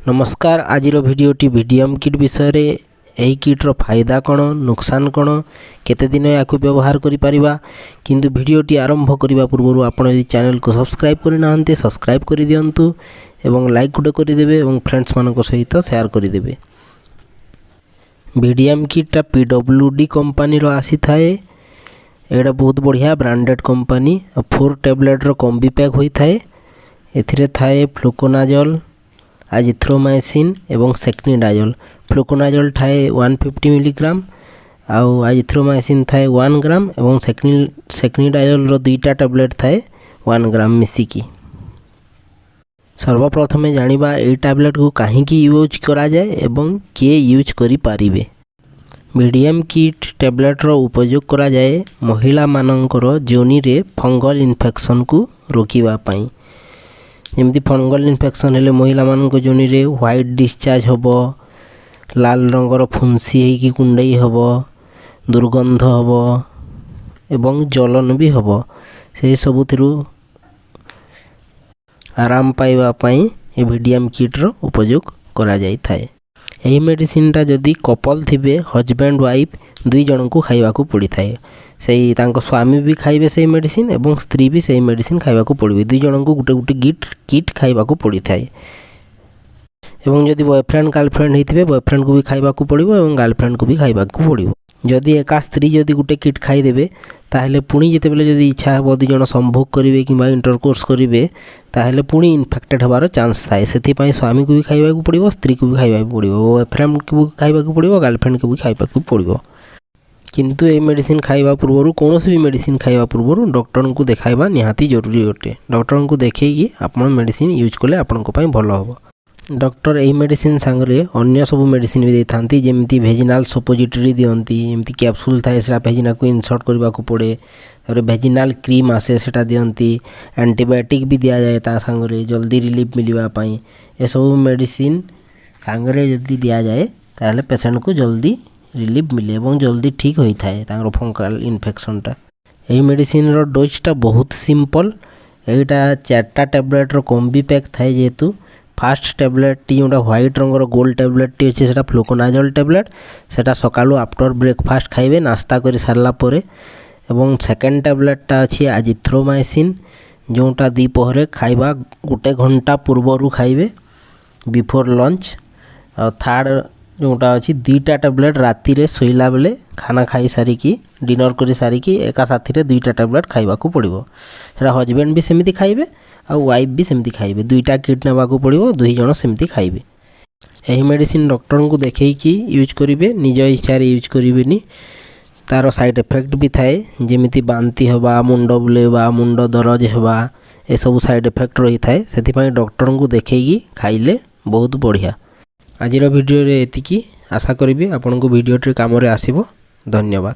नमस्कार आज भिडियोटी VDM kit विषय रे यही किट्र फायदा कौन नुकसान कौन केते दिन या व्यवहार करि परिबा किंतु भिडियोटी आरंभ करने पूर्व आपण यदि चैनल को सब्सक्राइब करना सब्सक्राइब कर दिंतु एवं लाइक गुटे करदे और फ्रेंड्स मान सहित शेयर करदे। VDM किटा PWD कंपनी रो आसी थाए एटा बहुत बढ़िया ब्रांडेड कंपनी 4 टैबलेट रो कॉम्बी पैक होई थाए एथिरे थाए फ्लुकोनाजोल एजिथ्रोमाइसिन एवं सेक्निडाजोल। फ्लुकोनाजोल थाए 150 मिलीग्राम आउ एजिथ्रोमाइसिन थाए 1 ग्राम एवं सेक्निडाजोल रो 2टा टैबलेट थाए 1 ग्राम मिसिकी। सर्वप्रथमे जानिबा ए टैबलेट को काहींकी यूज करा जाए एवं किए यूज करि पारिबे। VDM किट टैबलेट रो उपयोग करा जाए महिला मानकर जोनी रे फंगल इन्फेक्शन को रोकिबा पई। जमती फंगल इन्फेक्शन हेले महिला मानक जोनी रे व्हाइट डिस्चार्ज होबो, लाल रंगर फुंसी हेकी कुंडई होबो, दुर्गंध होबो एवं जलन भी होबो। से सबुथिरु आराम पाइबा पई ए VDM किट रो उपयोग करा जाई थाए। एही मेडिसिन टा जदि कपल थिबे हजबैंड वाइफ दुई जन को खाइबा को पड़ी थाए। सेही तांको स्वामी भी खाइबे सेही मेडिसिन एवं स्त्री भी सेही मेडिसिन खाइबा को पड़िबे। दुई जन को गुटे गुटे किट खाइबा को पड़ी थाए एवं जदि बॉयफ्रेंड गर्लफ्रेंड हेथिबे बॉयफ्रेंड को भी खाइबा को पड़िबो एवं गर्लफ्रेंड को भी खाइबा को पड़िबो। जदि एका स्त्री जदि गुटे किट खाई देबे ताहेले पुणी जेतेबेले जदि इच्छा हो दुई जन संभोग करिवे किंबा इंटरकोर्स करिवे ताहेले पुणी इन्फेक्टेड होबार चांस थाए। सेथि पई स्वामी को भी खाइबा को पड़िबो, स्त्री को भी खाइबा को पड़िबो, बॉयफ्रेंड को भी खाइबा को पड़िबो, गर्लफ्रेंड को भी खाइबा को पड़िबो। किंतु ए मेडिसिन खाइबा पूर्व कौन भी मेडिसिन खाइबा पूर्व डॉक्टर को देखाइबा निहाती जरूरी अटे। डॉक्टर को देखैकी आपण मेडिसिन यूज कले आपण को पई भलो होबो। डॉक्टर एही मेडिसिन सांगरे अन्य सब मेडिसिन भी देथांती जेमती वेजिनल सपोजिटरी दियंती जेमती कैप्सूल थाए सेटा वेजिना को इंसर्ट करबा को पड़े और वेजिनल क्रीम आसे सेटा दियंती एंटीबायोटिक भी दिया जाए ता सांगरे जल्दी रिलीफ मिलवा पई। ए सब मेडिसिन सांगरे जल्दी दिया जाए ताले पेशेंट को जल्दी रिलीफ मिले और जल्दी ठीक होई थाए तांगर फंगल इन्फेक्शन टा। एही मेडिसिन रो डोज टा बहुत सिंपल। एटा 4टा टैबलेट रो कॉम्बी पैक थाए जेतु फास्ट टैबलेट टी जोटा व्हाइट रंगर गोल टैबलेट टी अच्छे से फ्लुकोनाजोल टैबलेट सेटा सकालू आफ्टर ब्रेकफास्ट खाइबे नास्ता कर सारला परे एवं सेकेंड टैबलेट अच्छी एजिथ्रोमाइसिन जोटा दीपहरे खाइबा गोटे घंटा पूर्वर खाइबे बिफोर लंच। और थर्ड जोटा अच्छी 2टा टैबलेट राति रे सोइला बेले खाना खाई सारिकी डिनर करी सारिकी एका साथी रे 2टा टैबलेट खाइबा को पड़िबो। सेटा हजबैंड भी सेमिति खाइबे आ वाइफ भी सेमती खाइबे। 2टा किट नेबा को पड़िबो, दुई जन सेमती खाइबे। एही मेडिसिन डॉक्टर को देखैकी यूज करिवे, निज इच्छा रे यूज करिवेनी। तार साइड इफेक्ट भी थाए जेमिति बांती होबा, मुंड बुलेबा, मुंड दरज होबा ए सब साइड इफेक्ट रही थाए। सेथि पई डॉक्टर को देखैकी खाइले बहुत बढ़िया। आजिर वीडियो रे एतिकी आशा करिवे आपन को वीडियो टे काम रे आसीबो। धन्यवाद।